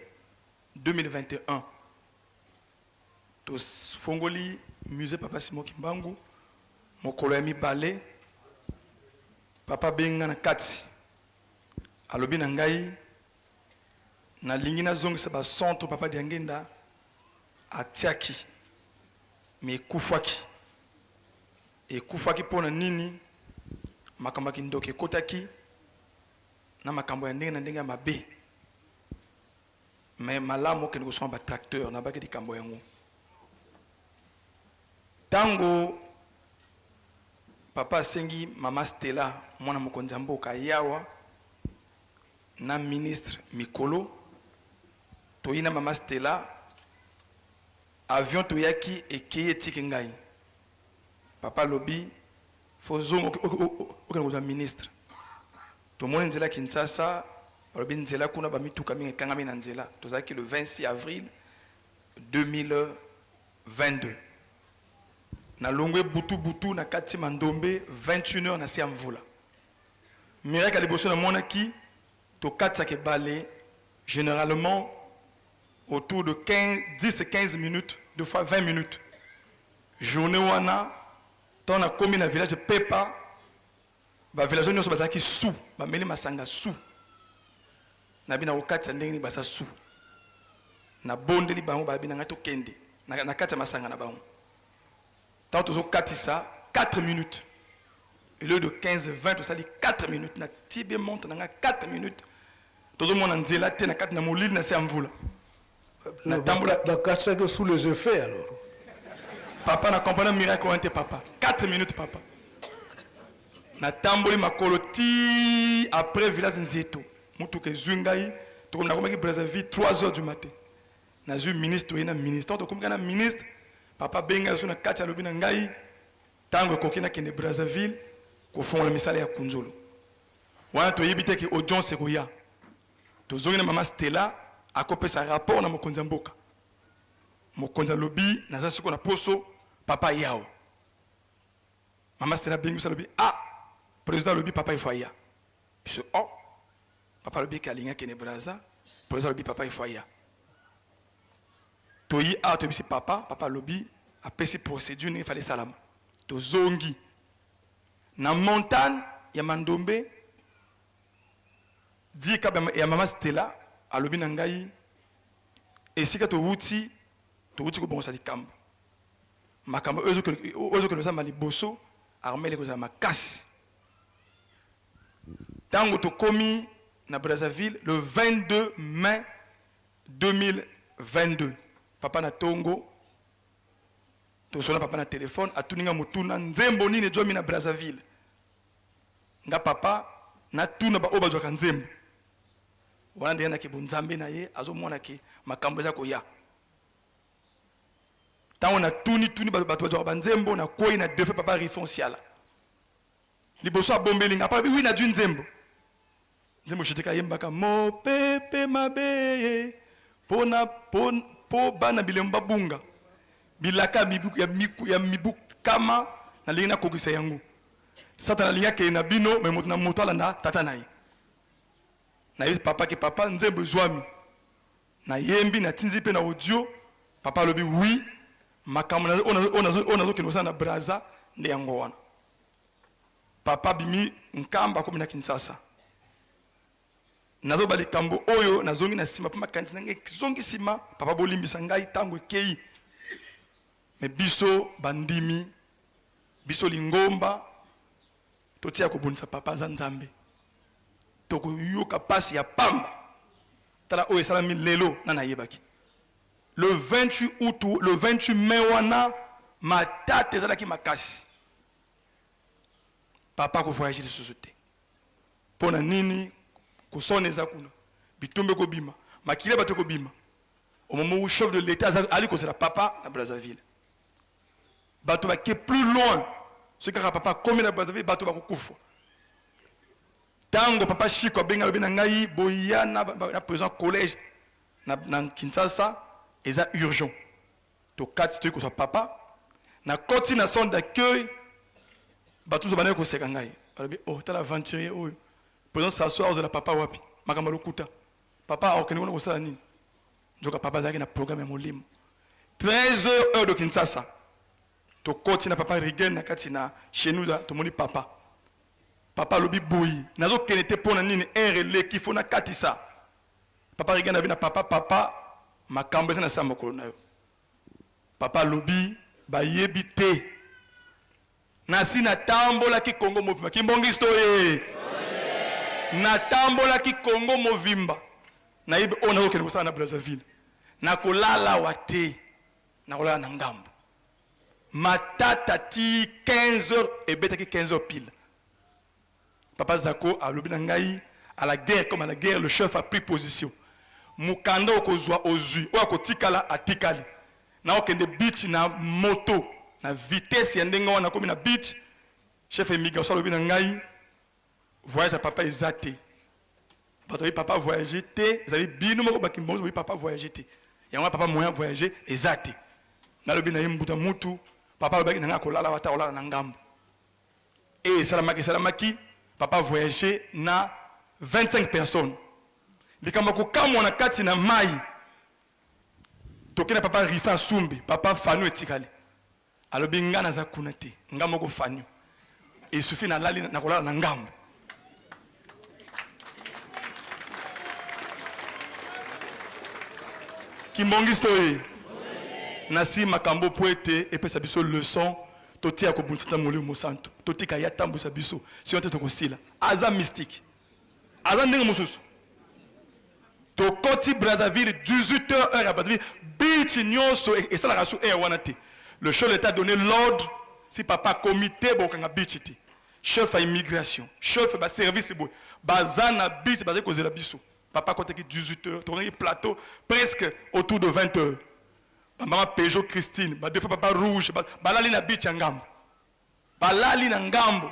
2021 tos fongoli musée Papa Simon Kimbangu mokolo ya mibale papa benga na kati alobi na ngai na lingi na zongi sa ba centre papa Diangenda atiaki me ekufaki pona nini makambo kindoke kotaki na makambo ya ndenge na ndenge ya mabe me malamu ke ko ba tracteur na baki dikambo yango tango papa sengi mama Stella mwana mokonzi ya mboka yawa na ministre Mikolo toyina mama Stella avion toyaki ekeye tiki ngai papa lobi fozongo okena ministre tomoni nzela Kinshasa lobi nzela kuna ba mituka mingi kangami na nzela tozaki le 26 avril 2022 na longwe butu na kati mandombe 21h na si mvula miraka liboso na monaki to katsa ke balé généralement autour de 10-15 minutes, deux fois 20 minutes. Journée wana, dans la commune, village de Pepa, le village de Nyoso Bazaki sous, Meli Masanga sous. Nabina Okat Sanding Basa sous. Na bonde li bango babina ngato kende. Na kata masanga na bango. Tant tozo katisa 4 minutes. Au lieu de 15-20, tout ça dit 4 minutes. Na tibé monte na 4 minutes. Tozo mona nzela te na 4 na molili na se amvula. Sous les effets alors. Papa n'a compris un miracle quand papa. 4 minutes papa. Na tamboli makolo ti après village nzeto. Mutu ke zungai to na komaki Brazzaville 3h du matin. Na zu ministre na ministre to komika na ministre papa benga zo na kati alobi na ngai tango kokina kende Brazzaville ko fond la misala ya kunzolo. Wana to yibite ke audience ko ya. To zongi na mama Stella akopesa rapport na mokonzi mboka mokonzi lobi naza siko na poso papa yao mama Stella bingu sa lobi président lobi papa ifaya biso papa lobi kalinga kene braza président lobi papa ifaya toyi to bisi papa lobi apesi procédure ni fallait salam to zongi na montagne ya mandombe di ka ya mama Stella alobi na ngai esika to wuti ko bonsa likambo makambo ozo ke no samba liboso armée les makasi. Tango to komi na Brazzaville le 22 mai 2022. Papa na tongo. To sona papa na téléphone atuninga mutuna nzembo nini jomi na Brazzaville. Nga papa na tuna ba oba ka nzembo. Wana ndena ke bunzambe na ye azomona ke makambo za ko ya. Tango na tuni bato ba nzembo na koi na defe papa rifonciala. Liboso abombeli nga papa wi na dju nzembo. Nzembo shiteka yembaka mo pepe mabeye po bana bilemba bunga. Bilaka ya mibu kama na lina kokisa yangu. Sata na linga ke na bino me mutuna mutala na tata nai. Na yisi papa ke papa nzembo zwami. Na yembi na tinzi pe na audio papa lobi oui makambo onazo kinosa na Brazza nde yango wana. Papa bimi nkamba komi na Kinshasa. Nazo bali kambo oyo nazongi na sima pa makanisi nange zongi sima papa bolimbisa ngai tango ekei. Me biso bandimi biso lingomba totia kobunisa papa za Nzambe. Toko yoka pasi ya pamba. Tala oyo salami lelo na yebaki. Le 28 août, le 28 mai wana matata ezalaki makasi. Papa ko voyager de société. Pona nini kusoneza kuna. Bitumbe ko bima. Makile bato ko bima. Au moment où le chef de l'État ali ko sera papa na Brazzaville. Bato ba ke plus loin. Ce que papa comme na Brazzaville bato ba ko kufa. Tango papa Chiko benga lobi na ngai boya na présent collège na Kinshasa eza urgent. To 4 trucs ko sa papa na koti na son d'accueil bato zo banako seka ngai. Alobi oh tala aventurier oyo. Présent s'asseoir aux la papa wapi. Makamba lokuta. Papa okeni wona ko sala nini? Njoka papa zaki na programme ya molimo. 13h heure de Kinshasa. To koti na papa Rigen na kati na chez nous to moni papa. Papa lobi boyi. Nazo kenete pona nini RL ki fona katisa. Papa Rigen na papa makambo na samba kolona yo. Papa lobi ba yebi te. Nasi na tambola ki Congo movimba. Kimbongi stoye. Na tambola ki Congo movimba. Na yebi ona okene ko na Brazzaville. Na kolala wate. Na kolala na ngambo. Matata ti 15h et betaki 15h pile. Papa Zako a lobi na ngai à la guerre comme à la guerre le chef a pris position. Mukanda okozwa ozui o akotikala atikali. Na okende beach na moto na vitesse ya ndenge wana komi na beach chef immigration lobi na ngai voyage à papa ezate. Bato papa voyager te, ezali bino moko bakimbozo bi papa voyager te. Yango papa moyen voyager ezate. Na lobi na yembuta mutu papa lobaki nanga kolala wata olala na ngambo. Et salamaki papa voyager na 25 personnes. Likamba ko kamo na kati na mai. Tokena papa Rifa Sumbi, papa Fanu etikali. Alobi ngana za kuna te, ngambo ko Fanu. Et suffit na lali na kolala na ngambo. Kimbongi story. Nasi makambo poete epesa biso leçon totia ko buntsata molimo santo. Totika ya tambusa biso. Si on te tokosila. Aza mystique. Aza ndenge mususu. To koti Brazzaville 18h heure à Brazzaville beach nyonso et ça la rasu air wanati. Le chef de l'État a donné l'ordre si papa comité bokanga beach ti. Chef à immigration, chef ba service boy. Bazana beach basé cause la biso. Papa côté qui 18h, tourner plateau presque autour de 20h. Maman Peugeot Christine, ba deux fois papa rouge, balali na beach ngambo. Balali na ngambo.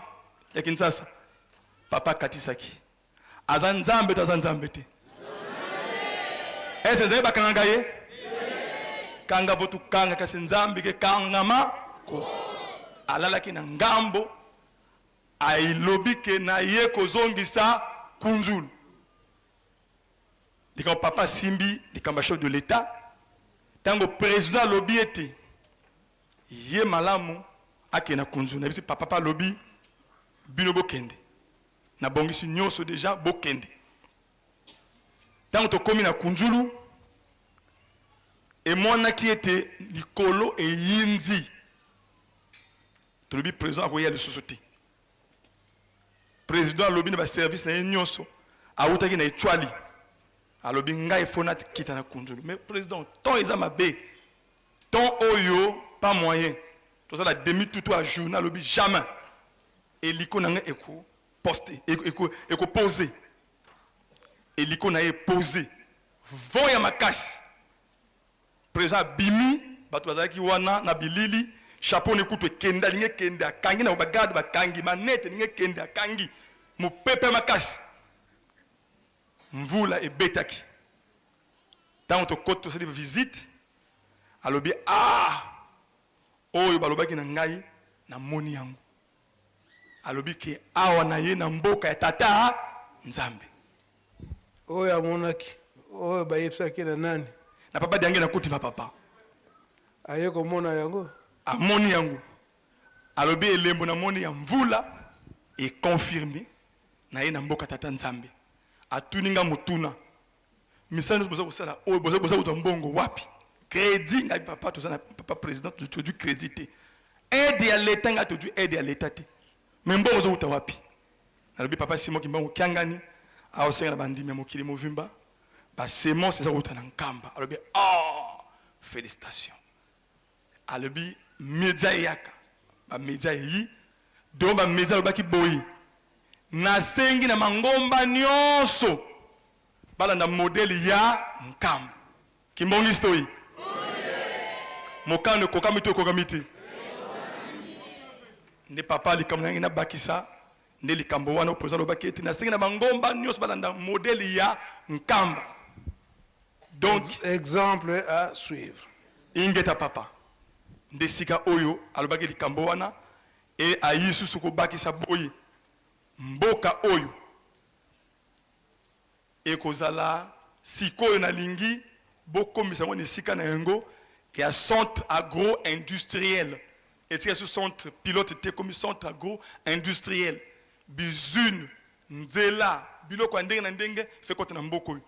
Ya Kinshasa. Papa Katisaki. Azanzambe tazanzambe te. Est-ce que vous avez bakanga? Kanga votu kanga kasi nzambi ke kangama ko. Alala ki na ngambo. Ailobi ke na ye kozongisa kunzulu. Dika papa Simbi, dika chef de l'État. Tango président lobby était. Ye malamu akena kunzulu. Na bisi papa lobby bino bokende. Na bongisi nyonso déjà bokende. Tant que tu na kunjulu et moi qui était likolo et yinzi tolobi président akoya lisusu te président alobi na baservice na ye nyonso awutaki na etwali alobi ngai fona kita na kunzulu mais président ton eza mabe ton oyo pas moyen tout ça la demi tout à journal alobi jamais eliko na nga eko poster eko poser eliko na ye poser voya makasi président bimi bato bazalaki wana na bilili chapeau ne kutu kenda linge kenda kangi na bagade bakangi manete linge kenda kangi mupepe makasi mvula ebetaki tant to koto se visite alobi oyo balobaki na ngai na moni yango alobi ke awa na ye na mboka ya tata nzambe oyo amonaki oyo bayebisaki na nani na papa diange na kutima papa aye komona yango amoni yango alobi elembo na moni ya mvula e confirmé na ye na mboka tata nzambe atuninga mutuna misano boza kosala oyo boza kuta mbongo wapi crédit ngai papa tozana papa président tu du crédité aide ya l'état nga tu aide ya l'état te mais mbongo zo kuta wapi alobi papa simo kimbango kiangani aosenga na bandimi ya mokili movimba ba semence za kuta na nkamba alobi félicitations alobi media yaka ba media yi do ba media lobaki boyi na sengi na mangomba nyonso balanda modeli ya nkamba kimbongi stoi mokano kokamito kokamite ne papa likambo na bakisa ne likambo wana opozalo baketi na sengi na mangomba nyonso balanda modeli ya nkamba donc exemple à suivre ingeta papa ndesika oyo alobaki likambo wana e ayisusu ko bakisa boye mboka oyo ekozala sikoyo na lingi bokomisa ngoni sika na yango ya centre agro-industriel etika ce centre pilote te comme centre agro-industriel bizune nzela biloko ndenge na ndenge fe kota na mboko oyo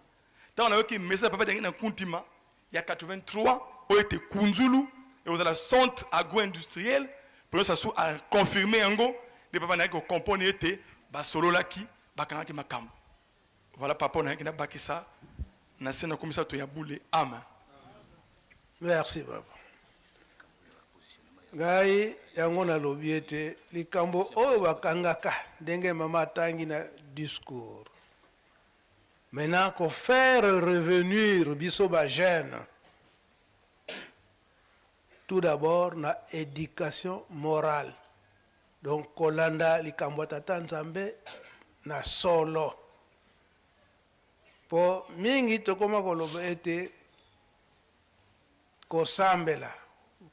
tant na yoki message papa ndenge na kuntima ya 83 oyo te kunzulu ekozala centre agro-industriel pour ça sous a confirmer yango les papa na ko compone ete basololaki bakangaki makambo voilà papa na kina bakisa na sena komisa to ya bule ama merci papa ngai yango na lobi ete likambo oyo bakangaka ndenge mama tangi na discours maintenant ko faire revenir biso ba jeune tout d'abord na éducation morale donc kolanda likambo tata nzambe na solo po mingi tokoma koloba ete kosambela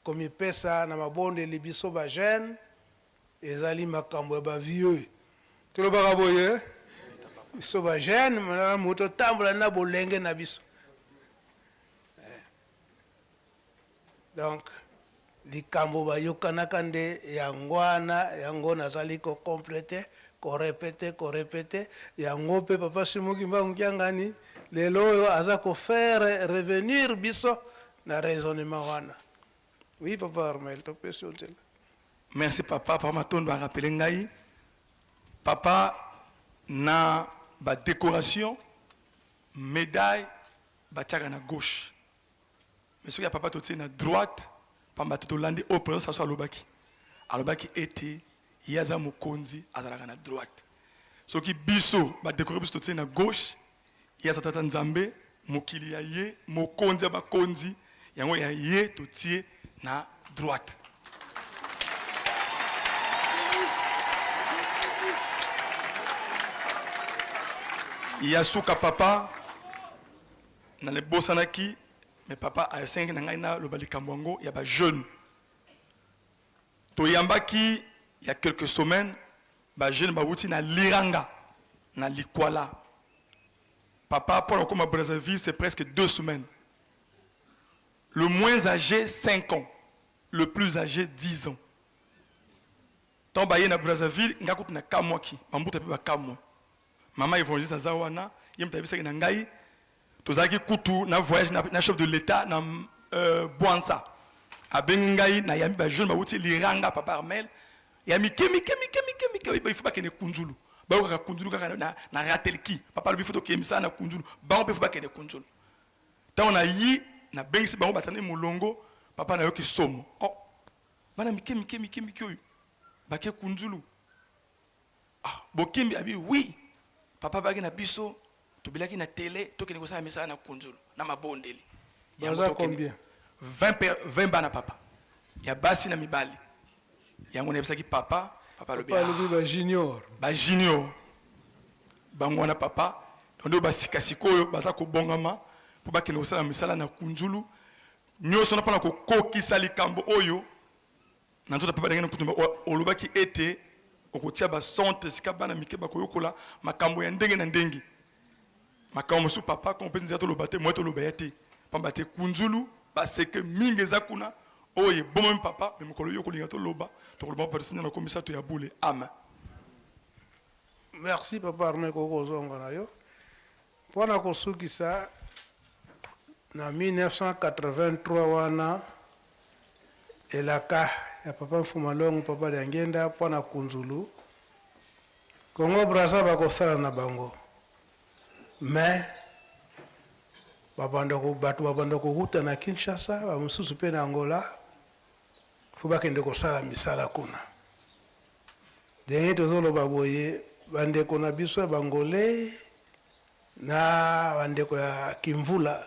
komipesa na mabondeli biso ba jeune ezali makambo ya ba vieux tolobaka boye biso ba jeune mana moto tambola na bolenge na biso donc likambo bayokanaka nde yango wana yango nazali kokomplete korepete yango mpe papa simoki mbangu kiangani lelo oyo aza kofaire revenir biso na raisonnement wana oui papa Armel topesi onzela merci papa papa matondo a rappelé ngai papa na ba décoration médaille batiaka na gauche mais soki ya papa totie na droite pamba tolandi au président sa alobaki ete yaza mokonzi azalaka na droite soki biso ba décorer biso totie na gauche yaza tata nzambe mokili ya ye mokonzi ya bakonzi yango ya ye totie na droite yasuka papa na le bosanaki mais papa a 5 na ngai na loba likambo yango ya ba jeune toyambaki il y a quelques semaines ba jeune ba wuti na liranga na likwala papa pour comme à Brazzaville c'est presque 2 semaines le moins âgé 5 ans le plus âgé 10 ans tant ba na Brazzaville ngakuti na kamwa ki bambuta pe ba kamwa mama évangéliste azawana yemtabisa na ngai tozaki kutu na voyage na chef de l'état na Bwansa abengi ngai na yambi ba jeune ba wuti liranga papa Armel ya mike il faut pas que ne kunjulu ba ko ka kunjulu ka na ratel ki papa le faut que emisa na kunjulu ba on peut faut pas que ne kunjulu tant on a yi na bengisi bango batane mulongo papa na yo ki somo oh bana mike oyo ba ke kunjulu ah bokimbi abi oui papa bagi na biso to bilaki na télé to kene ko sa emisa na kunjulu na mabondeli Baza combien? 20 bana papa. Ya basi na mibali. Yango na bisaki papa le Papa le ba junior. Ba junior. Bango na papa. Ndo ba sikasikoyo baza ko bongama po ba kene osala misala na kunjulu. Nyoso na pona ko kokisa likambo oyo. Na nzota papa ngena kutumba olobaki ete okotia ba sonte sika bana mikeba ko yokola makambo ya ndenge na ndenge. Makambo su papa ko mpezi nzato lobate moto lobayate. Pambate kunjulu baseke mingi zakuna oye bomo papa me mukolo yoko linga to loba to loba persina na komisa to ya bule amen. Merci papa Armé koko zonga na yo. Pona kosukisa na 1983 wana elaka ya papa Mfumalongo papa de Ngenda pona kunjulu Congo Brazza bakosala na bango. Mais batu babanda kohuta na Kinshasa bamususu pe na Angola fo bakende kosala misala kuna ndenge tozoloba boye bandeko na biso ya bangole na bandeko ya Kimvula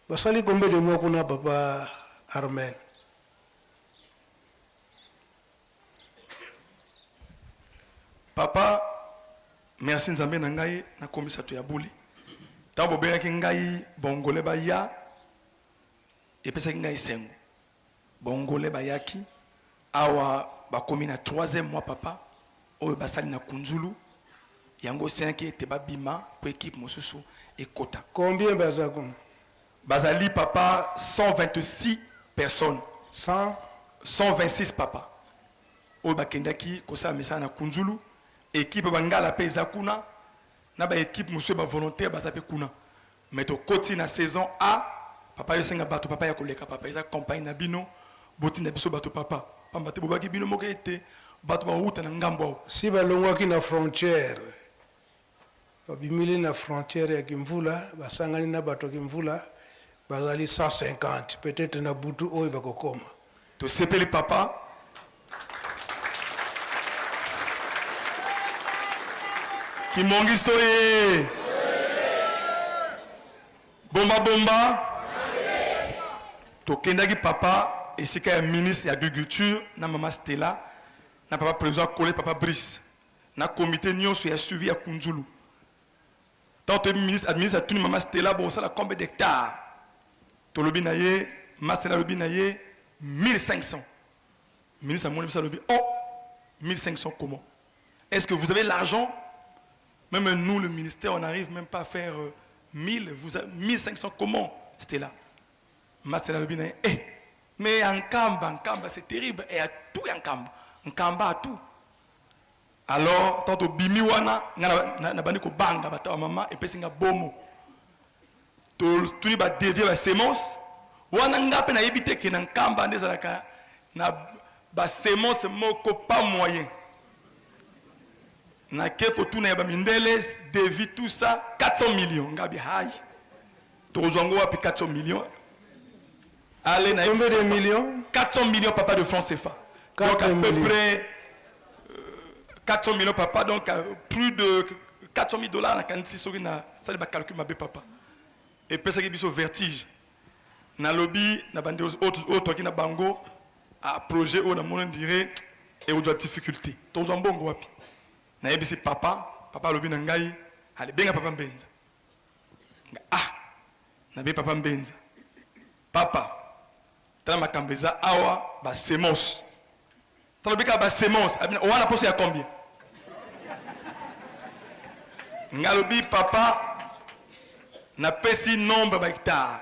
basali kombe de mwa kuna papa Armel. Papa merci nzambe na ngai na komisa to ya bule tambo bengaki ngai bongole baya epesaki ngai sengo bongole bayaki awa bakomi na 3e mois papa oyo basali na kunjulu yango 5 ete babima po équipe mosusu ekota. Combien bazakon? Bazali papa 126 personnes. 126 papa oyo bakendaki kosala misala na kunjulu équipe bangala pe ezakuna na ba équipe monsieur ba volontaire bazape kuna mais to koti na saison A papa yo senga bato papa ya koleka papa eza campagne na bino boti na biso bato papa pamba te bobaki bino moko ete bato ba route na ngambo si balongwaki na frontière babimili na frontière ya Kimvula basangani na bato Kimvula bazali 150 peut-être na butu oyo bakokoma to sepeli papa Kimongiso ye bomba tokendaki papa esika ya ministre ya agriculture na mama Stella na papa président Kole papa Brice na comité nyonso ya suivi ya kunjulu tant ministre administre tuni mama Stella bo sala combien d'hectares tolobi na ye Stella lobi na ye 1500 ministre amoni bisa lobi oh 1500 comment est-ce que vous avez l'argent? Même nous, le ministère, on n'arrive même pas à faire 1000, 1500, comment c'était là? Master Albina, mais en Kamba, c'est terrible, et à tout en Kamba à tout. Alors, tant que Bimiwana, na bandi ko banga, bata maman, et puis c'est un bomo. Tout le monde dévié la sémence, wana ngape na yebite ke na Kamba, na sémence moko pas moyen. Na keko tuna ya bamindeles devis tout ça 400 millions ngabi hai tozongo wapi 400 millions allez na combien de millions 400 millions papa de francs CFA donc à peu près 400 millions papa donc plus de 400 000 dollars na kanisi soki na ça ba calcul mabe papa et pesa ki biso vertige na lobby na bande autres qui na bango a projet on a mon dirait et au difficulté tozongo bongo wapi na yebisi papa lobi na ngai ale benga papa mbenza na be papa mbenza papa tala makambeza awa ba semence tala bika ba semence wana poso ya combien ngalobi papa na pesi nombre ba hectares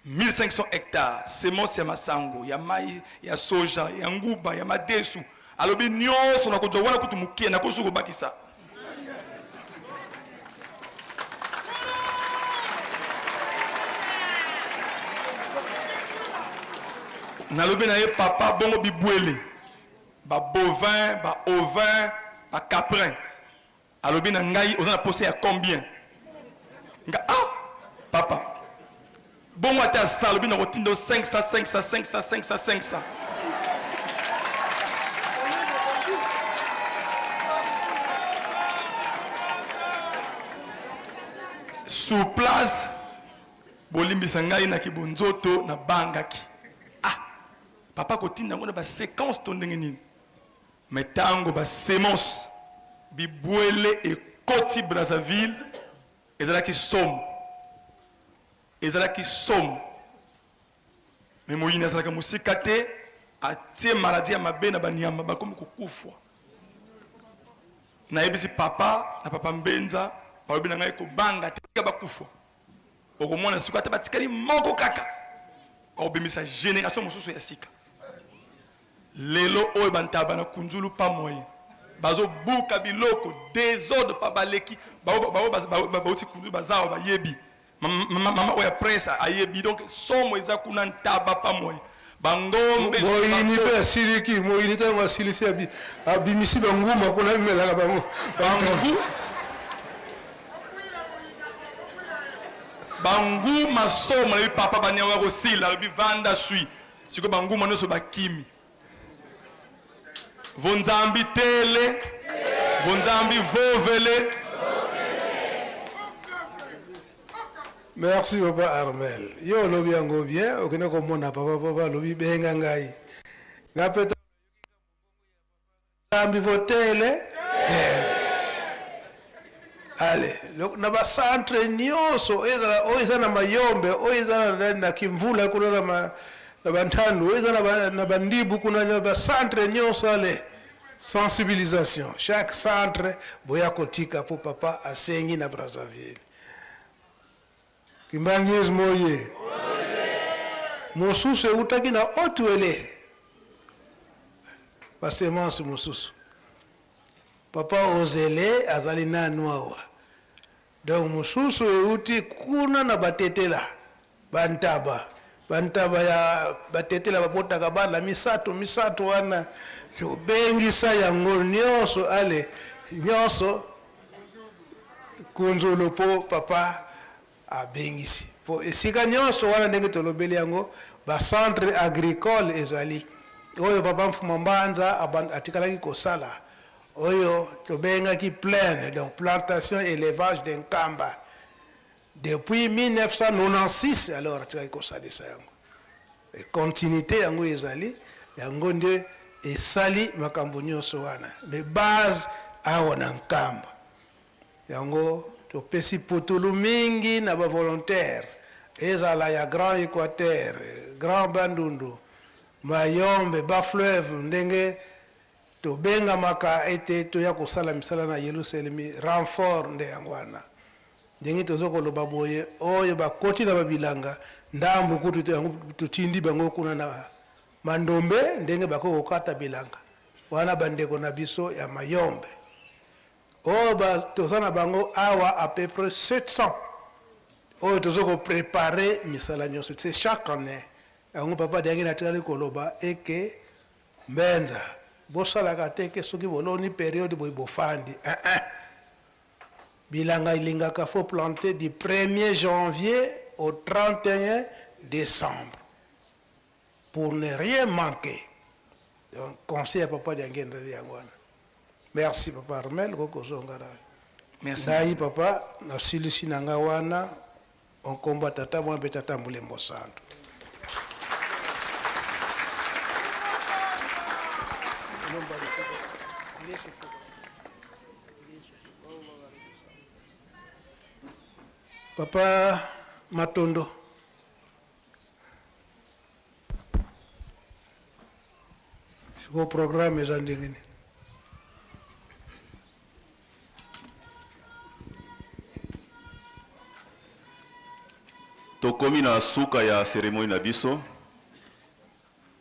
1500 hectares semence ya masango ya mai ya soja ya nguba ya madesu alobi nyonso na kujwa wana kutumukie na kusuko bakisa nalobi na ye papa bongo bibwele bovin, ovin, caprin. Alors bien ngai on a posé à combien? Ah papa. Bon moi t'as ça, le bien on tindo 500 500 500 500 500. Sous place bolimbisa ngai na kibonzoto na bangaki. Ah papa kotinda ngona ba séquence to ndenge nini. Mais tango ba sémence bibwele et koti Brazzaville ezala ki somme. Ezala ki somme. Mais moyina ezala ka musika te atie maladie ya mabe na banyama bakomi kokufwa. Na yebisi papa na papa Mbenza baobi na ngai ko banga tika bakufwa. Okomona siku ata batikali moko kaka. Obimisa génération mosusu ya sika. Lelo oyo bantaba na kunzulu pa moyen. Bazo buka biloko désordre pa baleki bauti kunzulu bazao ba yebi. Mama oya pressa ayebi donc somo eza kuna ntaba pa moyen. Bangombe moyini pe siliki moyini tango silisi abimisi banguma kuna mela bango. Bangu masoma le papa banyawa kosila le vanda sui siko bangu manoso bakimi vonzambi tele vonzambi vovele. Merci papa Armel. Yo lobi yango bien okene ko mona papa lobi benga ngai ngapeta zambi votele. Ale, na ba centre nyoso oiza na mayombe oiza na kimvula kuna na bantandu oiza na bandibu kuna na ba centre nyoso ale sensibilisation chaque centre boya kotika po papa asengi na Brazzaville. Kimbangiz moye mosusu utaki na otuele basemence mosusu papa ozele azali na noawa. Donc mususu euti kuna na batetela bantaba ya batetela babotaka bala misato wana bengisa yango nyonso ale nyonso kunzulu po papa abengisi po esika nyonso wana ndenge tolobeli yango ba centre agricole ezali oyo papa Mfuma Mbanza atikalaki kosala oyo tobenga ki plaine donc plantation élevage d'Nkamba depuis 1996 alors tu as kosalisa yango et continuité yango ezali yango nde esali makambo nyonso wana mais base awa na Nkamba yango topesi potolo mingi na ba volontaire ezala ya Grand Équateur Grand Bandundu Mayombe Bas-Fleuve ndenge to benga maka ete to ya kosala misala na Yerusalemi renfort nde yangwana ndenge tozoko loba boye oyo bakoti na babilanga ndambu kutu to yango tutindi bango kuna na mandombe ndenge bako kokata bilanga wana bandeko na biso ya Mayombe oyo tozana bango awa à peu près 700 oyo tozoko préparer misala nyonso c'est chaque année yango papa dangi na tikali koloba eke Mbenza bosalaka teke soki boloni période boy bofandi bilanga ilingaka faut planter du 1er janvier au 31 décembre pour ne rien manquer. Donc conseil à papa d'Angenda Yangwana. Merci papa Armel koko zongara. Merci. Dai papa na silisi nanga wana on combat tata mo betata mulembo santo. Papa Matondo siko programme za ndingine tokomi na suka ya cérémonie na biso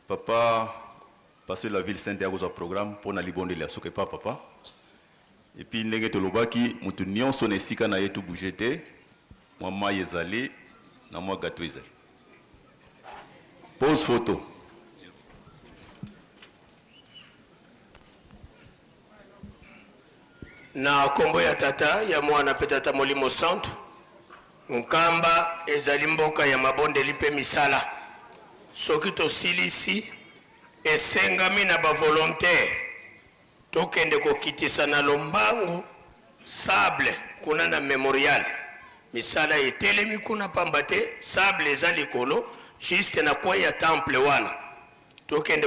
papa parce que la ville sainte a un programme pour na libondeli ya suka pa papa et puis ndenge tolobaki mutu nyonso na esika na ye to bouger te mwa mai ezali na mwa gato ezali pose photo na kombo ya tata ya mwana pe tata Molimo Santu nkamba ezali mboka ya mabondeli mpe misala soki tosilisi esengami na bavolontaire tokende kokitisa na lombangu sable kuna na memorial misala etelemi kuna pamba te sable eza likolo juste na kwa ya temple wana tokende